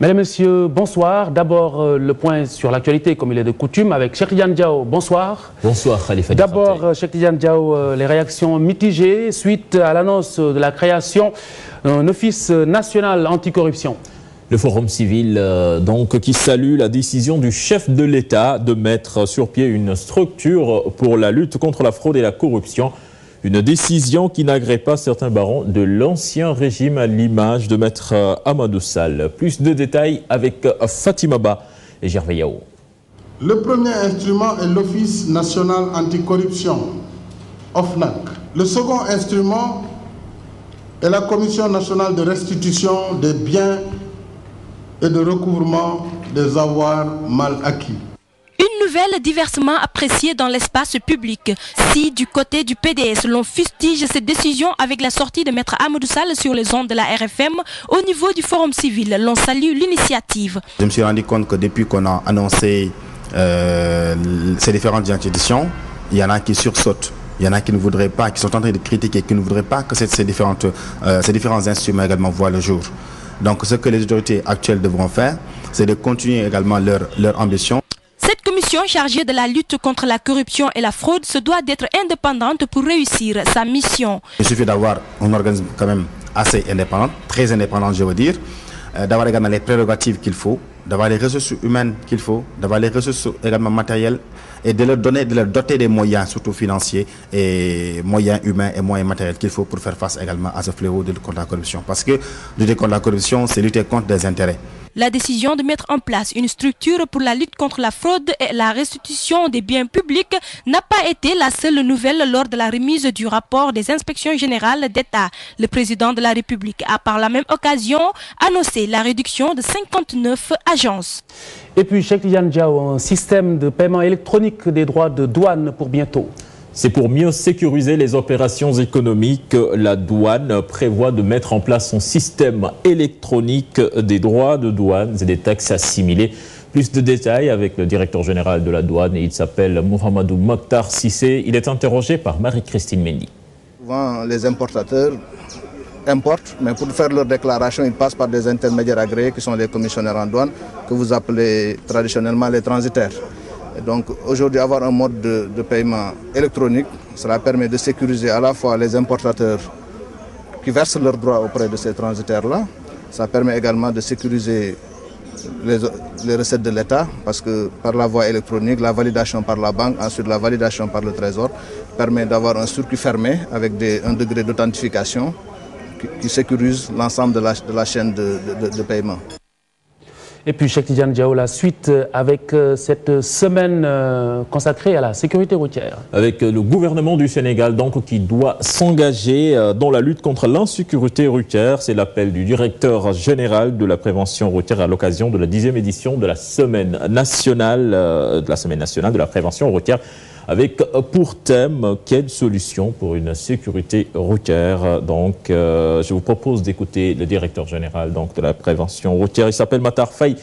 Mesdames, Messieurs, bonsoir. D'abord, le point sur l'actualité, comme il est de coutume, avec Cheikh Tidiane Diao. Bonsoir. Bonsoir, Khalifa. D'abord, Cheikh Tidiane Diao, les réactions mitigées suite à l'annonce de la création d'un office national anticorruption. Le Forum civil, qui salue la décision du chef de l'État de mettre sur pied une structure pour la lutte contre la fraude et la corruption. Une décision qui n'agrée pas certains barons de l'ancien régime à l'image de Maître Amadou Sall. Plus de détails avec Fatima Ba et Gervais Yao. Le premier instrument est l'Office national anticorruption, OFNAC. Le second instrument est la Commission nationale de restitution des biens et de recouvrement des avoirs mal acquis. Une nouvelle diversement appréciée dans l'espace public. Si du côté du PDS, l'on fustige cette décision avec la sortie de Maître Amadou Sall sur les ondes de la RFM, au niveau du Forum civil, l'on salue l'initiative. Je me suis rendu compte que depuis qu'on a annoncé ces différentes institutions, il y en a qui sursautent. Il y en a qui ne voudraient pas, qui sont en train de critiquer, qui ne voudraient pas que ces différents instruments également voient le jour. Donc ce que les autorités actuelles devront faire, c'est de continuer également leur ambition. Cette commission chargée de la lutte contre la corruption et la fraude se doit d'être indépendante pour réussir sa mission. Il suffit d'avoir un organisme quand même assez indépendant, très indépendant je veux dire, d'avoir également les prérogatives qu'il faut, d'avoir les ressources humaines qu'il faut, d'avoir les ressources également matérielles et de leur doter des moyens, surtout financiers, et moyens humains et moyens matériels qu'il faut pour faire face également à ce fléau de lutte contre la corruption. Parce que lutter contre la corruption, c'est lutter contre des intérêts. La décision de mettre en place une structure pour la lutte contre la fraude et la restitution des biens publics n'a pas été la seule nouvelle lors de la remise du rapport des inspections générales d'État. Le président de la République a par la même occasion annoncé la réduction de 59 agences. Et puis, Cheikh Tidiane Diao, un système de paiement électronique des droits de douane pour bientôt. C'est pour mieux sécuriser les opérations économiques. La douane prévoit de mettre en place son système électronique des droits de douane et des taxes assimilées. Plus de détails avec le directeur général de la douane, et il s'appelle Mohamedou Mokhtar Cissé. Il est interrogé par Marie-Christine Mendy. Souvent, les importateurs importent, mais pour faire leur déclaration, ils passent par des intermédiaires agréés qui sont les commissionnaires en douane, que vous appelez traditionnellement les transitaires. Et donc aujourd'hui, avoir un mode de paiement électronique, cela permet de sécuriser à la fois les importateurs qui versent leurs droits auprès de ces transitaires-là. Ça permet également de sécuriser les recettes de l'État, parce que par la voie électronique, la validation par la banque, ensuite la validation par le Trésor, permet d'avoir un circuit fermé avec un degré d'authentification qui sécurise l'ensemble de la chaîne de paiement. Et puis, Cheikh Tidiane Diao, la suite avec cette semaine consacrée à la sécurité routière. Avec le gouvernement du Sénégal qui doit s'engager dans la lutte contre l'insécurité routière. C'est l'appel du directeur général de la prévention routière à l'occasion de la 10e édition de la semaine nationale de la prévention routière. Avec pour thème, quelle solution pour une sécurité routière. Je vous propose d'écouter le directeur général de la prévention routière. Il s'appelle Matar Faye.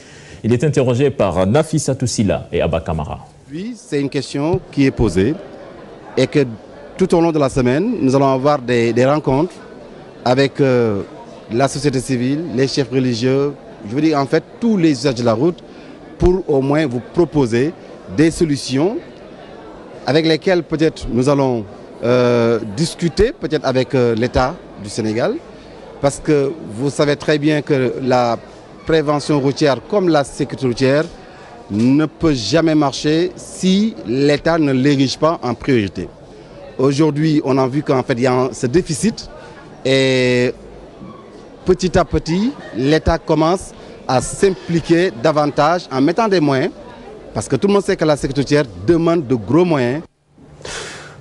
Il est interrogé par Nafissatou Silla et Abba Kamara. Oui, c'est une question qui est posée et que tout au long de la semaine, nous allons avoir des rencontres avec la société civile, les chefs religieux, je veux dire en fait tous les usages de la route pour au moins vous proposer des solutions avec lesquels peut-être nous allons discuter peut-être avec l'État du Sénégal, parce que vous savez très bien que la prévention routière comme la sécurité routière ne peut jamais marcher si l'État ne l'érige pas en priorité. Aujourd'hui, on a vu qu'en fait il y a ce déficit et petit à petit, l'État commence à s'impliquer davantage en mettant des moyens. Parce que tout le monde sait que la sécurité routière demande de gros moyens.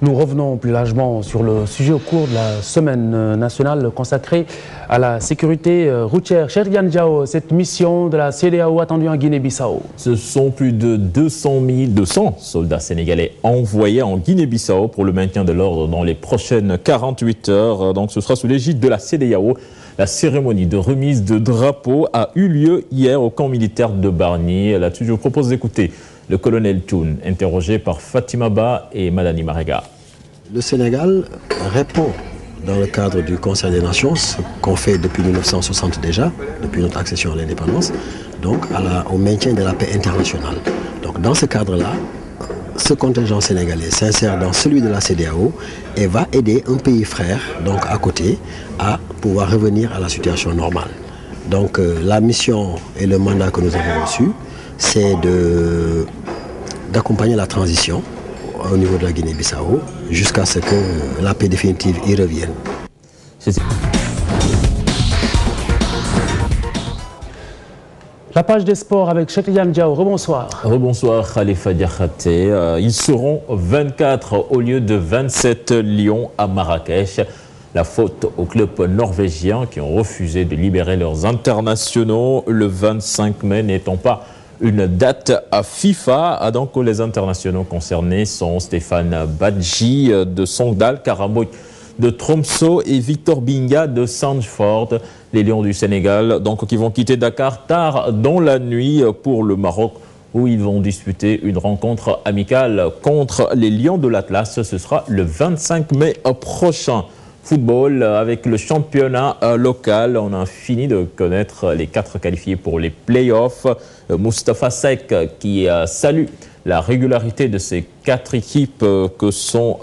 Nous revenons plus largement sur le sujet au cours de la semaine nationale consacrée à la sécurité routière. Cheikh Tidiane Diao, cette mission de la CEDEAO attendue en Guinée-Bissau. Ce sont plus de 200 soldats sénégalais envoyés en Guinée-Bissau pour le maintien de l'ordre dans les prochaines 48 heures. Ce sera sous l'égide de la CEDEAO. La cérémonie de remise de drapeau a eu lieu hier au camp militaire de Bargny. Là-dessus, je vous propose d'écouter le colonel Toun, interrogé par Fatima Ba et Madani Marega. Le Sénégal répond dans le cadre du Conseil des Nations, ce qu'on fait depuis 1960 déjà, depuis notre accession à l'indépendance, donc au maintien de la paix internationale. Donc dans ce cadre-là, ce contingent sénégalais s'insère dans celui de la CEDEAO et va aider un pays frère, donc à côté, à pouvoir revenir à la situation normale. Donc la mission et le mandat que nous avons reçu, c'est d'accompagner la transition au niveau de la Guinée-Bissau jusqu'à ce que la paix définitive y revienne. La page des sports avec Cheikh Tidiane Diao. Rebonsoir. Rebonsoir Khalifa Diakhaté. Ils seront 24 au lieu de 27 lions à Marrakech. La faute aux clubs norvégiens qui ont refusé de libérer leurs internationaux le 25 mai n'étant pas une date à FIFA. Donc les internationaux concernés sont Stéphane Badji de Songdal, Karamboy de Tromsø et Victor Binga de Sandford. Les Lions du Sénégal donc, qui vont quitter Dakar tard dans la nuit pour le Maroc où ils vont disputer une rencontre amicale contre les Lions de l'Atlas. Ce sera le 25 mai prochain. Football avec le championnat local. On a fini de connaître les 4 qualifiés pour les playoffs. Moustapha Seck qui salue la régularité de ces 4 équipes que sont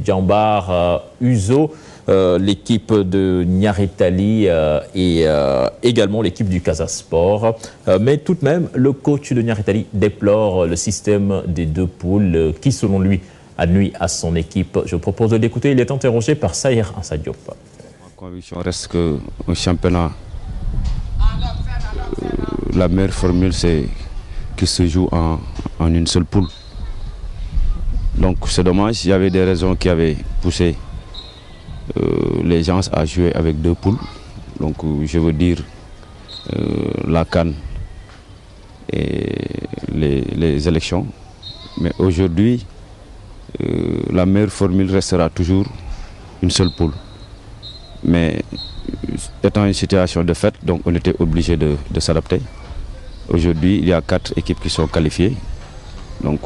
Djambar, Uzo, l'équipe de Niaritali et également l'équipe du Casa Sport. Mais tout de même, le coach de Niaritali déplore le système des 2 poules qui, selon lui, a nuit à son équipe. Je propose de l'écouter. Il est interrogé par Saïr Ansadiop. Ma conviction reste qu'un championnat, la meilleure formule, c'est qu'il se joue en une seule poule. Donc c'est dommage. Il y avait des raisons qui avaient poussé les gens à jouer avec 2 poules. Donc je veux dire la CAN et les élections. Mais aujourd'hui, la meilleure formule restera toujours une seule poule. Mais étant une situation de fait, donc on était obligé de s'adapter. Aujourd'hui, il y a 4 équipes qui sont qualifiées. Donc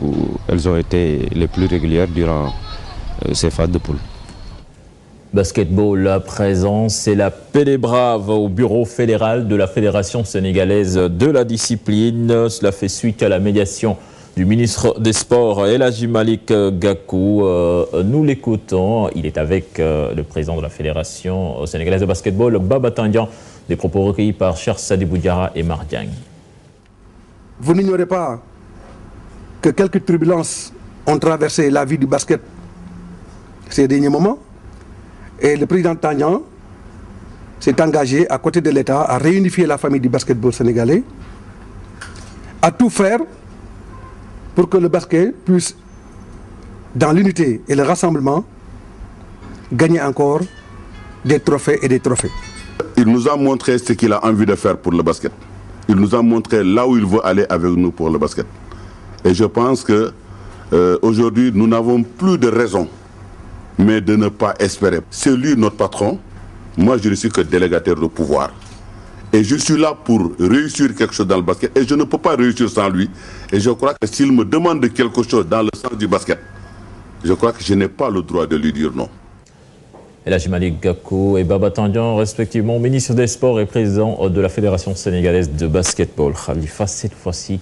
elles ont été les plus régulières durant ces phases de poule. Basketball à présent, c'est la paix des braves au bureau fédéral de la Fédération sénégalaise de la discipline. Cela fait suite à la médiation du ministre des Sports, El Hadji Malick Gakou. Nous l'écoutons. Il est avec le président de la Fédération sénégalaise de basketball, Baba Tandian. Des propos recueillis par Cheikh Sadibou Diarra et Mardiang. Vous n'ignorez pas que quelques turbulences ont traversé la vie du basket ces derniers moments. Et le président Tandian s'est engagé à côté de l'État à réunifier la famille du basketball sénégalais, à tout faire pour que le basket puisse, dans l'unité et le rassemblement, gagner encore des trophées et des trophées. Il nous a montré ce qu'il a envie de faire pour le basket. Il nous a montré là où il veut aller avec nous pour le basket. Et je pense que aujourd'hui, nous n'avons plus de raison, mais de ne pas espérer. C'est lui notre patron. Moi, je ne suis que délégataire de pouvoir. Et je suis là pour réussir quelque chose dans le basket. Et je ne peux pas réussir sans lui. Et je crois que s'il me demande quelque chose dans le sens du basket, je crois que je n'ai pas le droit de lui dire non. El Hadji Malick Gakou et Baba Tandian, respectivement ministre des Sports et président de la Fédération sénégalaise de basketball. Khalifa, cette fois-ci,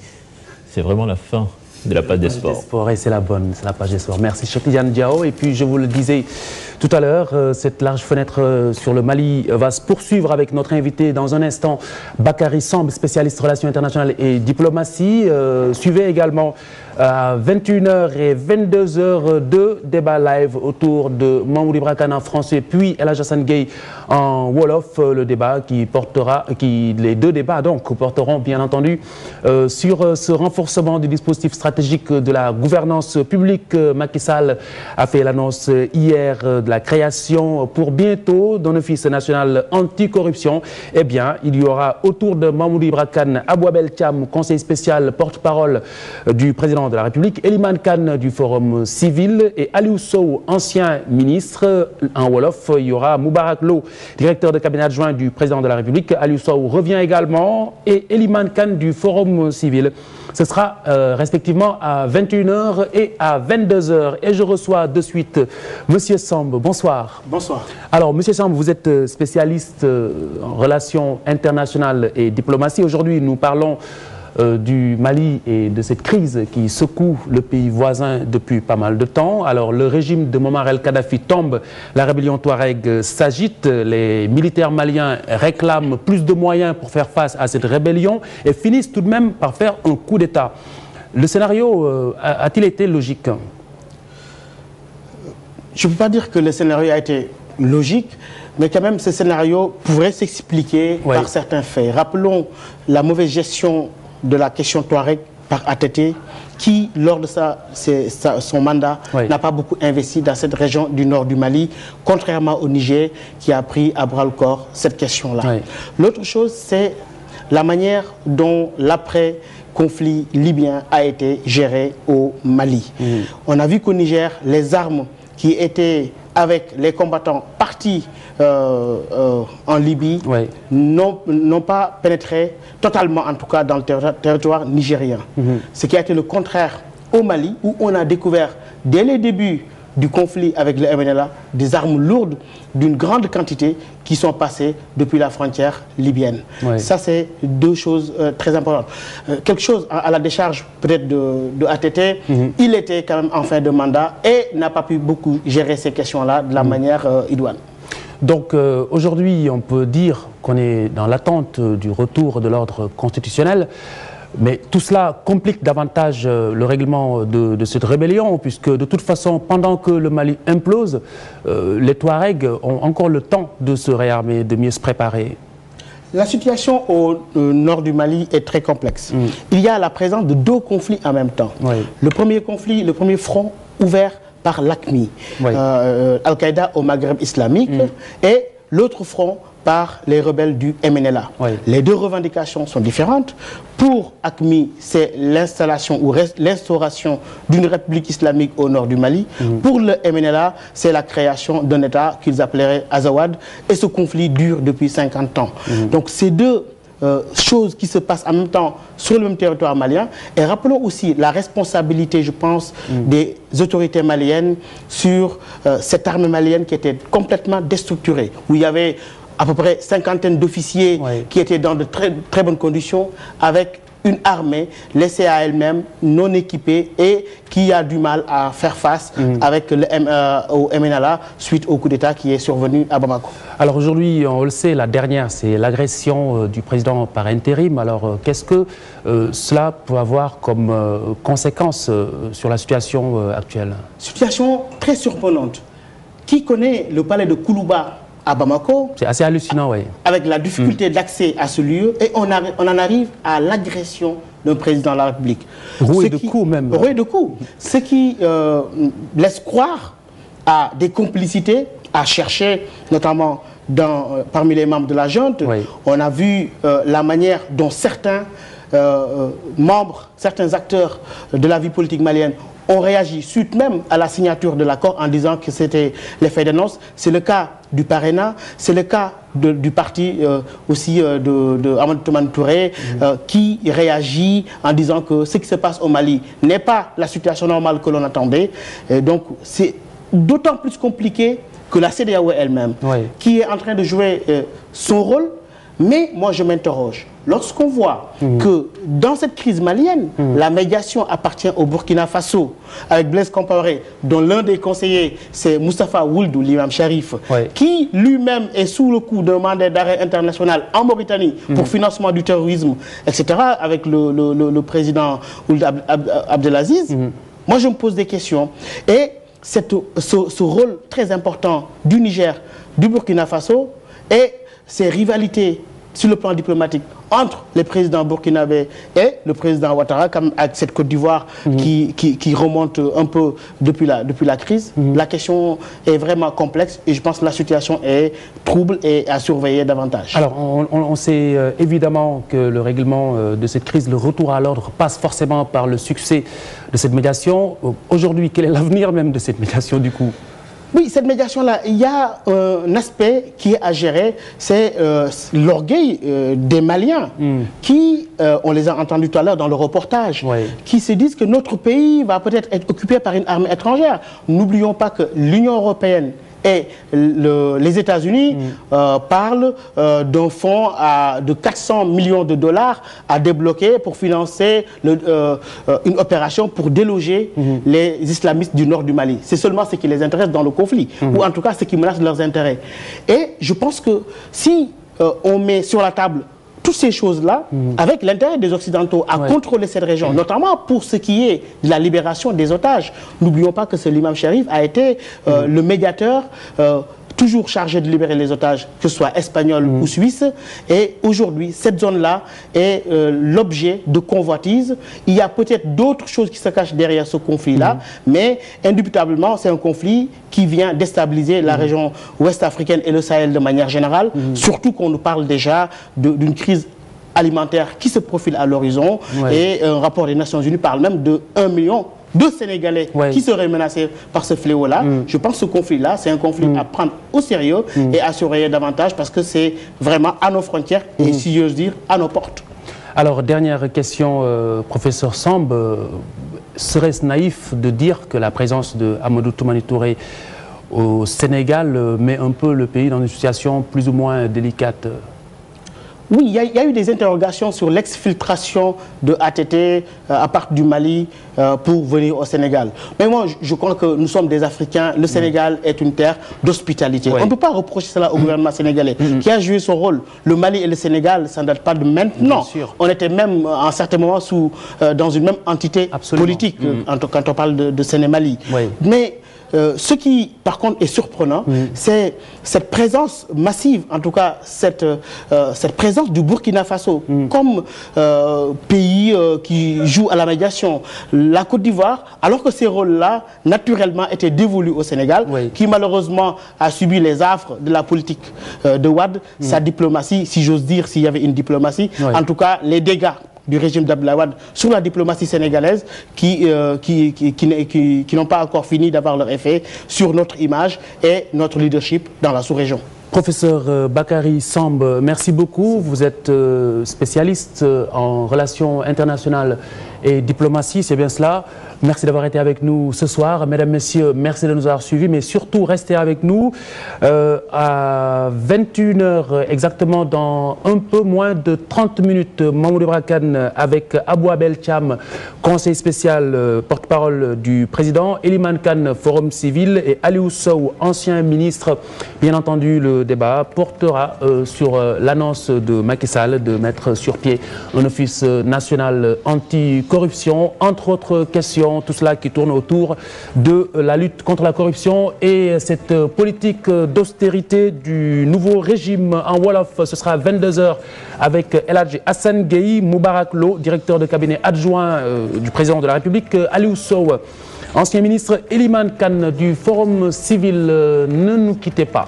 c'est vraiment la fin de la page des sports. Et c'est la bonne, c'est la page des sports. Merci Cheikh Tidiane Diao. Et puis je vous le disais tout à l'heure, cette large fenêtre sur le Mali va se poursuivre avec notre invité dans un instant, Bakary Samb, spécialiste relations internationales et diplomatie. Suivez également à 21h et 22h deux débats live autour de Mamoudou Ibra Kane en français puis El Hadji Assane Gueye en Wolof. Le débat les 2 débats donc porteront bien entendu sur ce renforcement du dispositif stratégique de la gouvernance publique. Macky Sall a fait l'annonce hier de la création pour bientôt d'un office national anticorruption. Eh bien, il y aura autour de Mamoudou Ibra Kane Abouabel Thiam, conseiller spécial porte-parole du président de la République, Eliman Kane du Forum civil et Aliou Sow, ancien ministre. En Wolof, il y aura Moubarak Lo, directeur de cabinet adjoint du président de la République. Aliou Sow revient également et Eliman Kane du Forum civil Ce sera respectivement à 21h et à 22h. Et je reçois de suite Monsieur Samb. Bonsoir. Bonsoir. Alors, Monsieur Samb, vous êtes spécialiste en relations internationales et diplomatie. Aujourd'hui, nous parlons du Mali et de cette crise qui secoue le pays voisin depuis pas mal de temps. Alors, le régime de Muammar el-Kadhafi tombe, la rébellion Touareg s'agite, les militaires maliens réclament plus de moyens pour faire face à cette rébellion et finissent tout de même par faire un coup d'État. Le scénario a-t-il été logique? Je ne peux pas dire que le scénario a été logique, mais quand même ce scénario pourrait s'expliquer par certains faits. Rappelons la mauvaise gestion de la question Touareg par ATT, qui, lors de son mandat, n'a pas beaucoup investi dans cette région du nord du Mali, contrairement au Niger, qui a pris à bras-le-corps cette question-là. L'autre chose, c'est la manière dont l'après-conflit libyen a été géré au Mali. On a vu qu'au Niger, les armes qui étaient avec les combattants partis en Libye n'ont pas pénétré totalement, en tout cas dans le territoire nigérien. Ce qui a été le contraire au Mali, où on a découvert dès les débuts du conflit avec le MNLA des armes lourdes d'une grande quantité qui sont passées depuis la frontière libyenne. Ça, c'est deux choses très importantes. Quelque chose à la décharge peut-être de ATT, il était quand même en fin de mandat et n'a pas pu beaucoup gérer ces questions-là de la manière idoine. Donc aujourd'hui, on peut dire qu'on est dans l'attente du retour de l'ordre constitutionnel. Mais tout cela complique davantage le règlement de cette rébellion, puisque de toute façon, pendant que le Mali implose, les Touaregs ont encore le temps de se réarmer, de mieux se préparer. La situation au nord du Mali est très complexe. Il y a la présence de deux conflits en même temps. Le premier conflit, le premier front ouvert par l'AQMI, Al-Qaïda au Maghreb islamique, et l'autre front par les rebelles du MNLA. Les deux revendications sont différentes. Pour AQMI, c'est l'installation ou l'instauration d'une république islamique au nord du Mali. Pour le MNLA, c'est la création d'un État qu'ils appelleraient Azawad. Et ce conflit dure depuis 50 ans. Donc ces deux choses qui se passent en même temps sur le même territoire malien. Et rappelons aussi la responsabilité, je pense, des autorités maliennes sur cette armée malienne qui était complètement déstructurée, où il y avait à peu près 50 d'officiers qui étaient dans de très bonnes conditions, avec une armée laissée à elle-même, non équipée, et qui a du mal à faire face avec au MNLA suite au coup d'État qui est survenu à Bamako. Alors aujourd'hui, on le sait, la dernière, c'est l'agression du président par intérim. Alors qu'est-ce que cela peut avoir comme conséquence sur la situation actuelle? Situation très surprenante. Qui connaît le palais de Koulouba à Bamako? C'est assez hallucinant, oui. Avec la difficulté d'accès à ce lieu, et on en arrive à l'agression d'un président de la République. Roué de coups même. Roué de coups. Ce qui laisse croire à des complicités, à chercher, notamment parmi les membres de la junte. On a vu la manière dont certains membres, certains acteurs de la vie politique malienne ont réagi suite même à la signature de l'accord en disant que c'était l'effet d'annonce. C'est le cas du Parena, c'est le cas du parti aussi de Amadou Toumani Touré qui réagit en disant que ce qui se passe au Mali n'est pas la situation normale que l'on attendait. Et donc c'est d'autant plus compliqué que la CEDEAO elle-même, qui est en train de jouer son rôle. Mais moi je m'interroge, lorsqu'on voit que dans cette crise malienne, la médiation appartient au Burkina Faso, avec Blaise Compaoré, dont l'un des conseillers c'est Moustapha Ouldou, l'imam Sharif, qui lui-même est sous le coup d'un mandat d'arrêt international en Mauritanie pour financement du terrorisme, etc., avec le président Ould Abdelaziz. Moi je me pose des questions. Et ce rôle très important du Niger, du Burkina Faso, et ces rivalités sur le plan diplomatique entre les présidents burkinabés et le président Ouattara, comme avec cette Côte d'Ivoire qui remonte un peu depuis la crise. La question est vraiment complexe et je pense que la situation est trouble et à surveiller davantage. Alors, on sait évidemment que le règlement de cette crise, le retour à l'ordre, passe forcément par le succès de cette médiation. Aujourd'hui, quel est l'avenir même de cette médiation du coup? Oui, cette médiation-là, il y a un aspect qui est à gérer, c'est l'orgueil des Maliens qui, on les a entendus tout à l'heure dans le reportage, qui se disent que notre pays va peut-être être occupé par une armée étrangère. N'oublions pas que l'Union européenne et les États-Unis parlent d'un fonds de 400 millions de dollars à débloquer pour financer une opération pour déloger les islamistes du nord du Mali. C'est seulement ce qui les intéresse dans le conflit, ou en tout cas ce qui menace leurs intérêts. Et je pense que si on met sur la table toutes ces choses-là, avec l'intérêt des Occidentaux à contrôler cette région, notamment pour ce qui est de la libération des otages. N'oublions pas que l'imam Sharif a été le médiateur toujours chargé de libérer les otages, que ce soit espagnol ou suisse. Et aujourd'hui, cette zone-là est l'objet de convoitises. Il y a peut-être d'autres choses qui se cachent derrière ce conflit-là, mais indubitablement, c'est un conflit qui vient déstabiliser la région ouest africaine et le Sahel de manière générale, surtout qu'on nous parle déjà d'une crise alimentaire qui se profile à l'horizon. Et un rapport des Nations Unies parle même de 1 million de Sénégalais qui seraient menacés par ce fléau-là. Je pense que ce conflit-là, c'est un conflit à prendre au sérieux et à surveiller davantage parce que c'est vraiment à nos frontières et, si j'ose dire, à nos portes. Alors, dernière question, professeur Samb. Serait-ce naïf de dire que la présence de Amadou Toumani Touré au Sénégal met un peu le pays dans une situation plus ou moins délicate? Oui, il y a eu des interrogations sur l'exfiltration de ATT à partir du Mali pour venir au Sénégal. Mais moi, je crois que nous sommes des Africains. Le Sénégal est une terre d'hospitalité. On ne peut pas reprocher cela au gouvernement sénégalais qui a joué son rôle. Le Mali et le Sénégal, ça ne date pas de maintenant. On était même, à un certain moment, dans une même entité politique quand on parle de Sénémali. Mais ce qui, par contre, est surprenant, c'est cette présence massive, en tout cas cette présence du Burkina Faso comme pays qui joue à la médiation. La Côte d'Ivoire, alors que ces rôles-là, naturellement, étaient dévolus au Sénégal, qui malheureusement a subi les affres de la politique de Wade, sa diplomatie, si j'ose dire, s'il y avait une diplomatie, en tout cas, les dégâts du régime d'Abdoulaye Wade sur la diplomatie sénégalaise qui n'ont pas encore fini d'avoir leur effet sur notre image et notre leadership dans la sous-région. Professeur Bakary Samb, merci beaucoup. Vous êtes spécialiste en relations internationales et diplomatie, c'est bien cela. Merci d'avoir été avec nous ce soir. Mesdames, Messieurs, merci de nous avoir suivis, mais surtout restez avec nous à 21h exactement, dans un peu moins de 30 minutes. Mamoudou Brakan avec Abou Abel Thiam, conseiller spécial porte-parole du président, Eliman Khan, Forum Civil, et Aliou Sow, ancien ministre. Bien entendu, le débat portera sur l'annonce de Macky Sall de mettre sur pied un office national anti-corruption, entre autres questions. Tout cela qui tourne autour de la lutte contre la corruption et cette politique d'austérité du nouveau régime en Wolof. Ce sera à 22h avec El Hadji Hassan Gueye, Moubarak Lo, directeur de cabinet adjoint du président de la République, Aliou Sow, ancien ministre, Eliman Khan du Forum Civil. Ne nous quittez pas.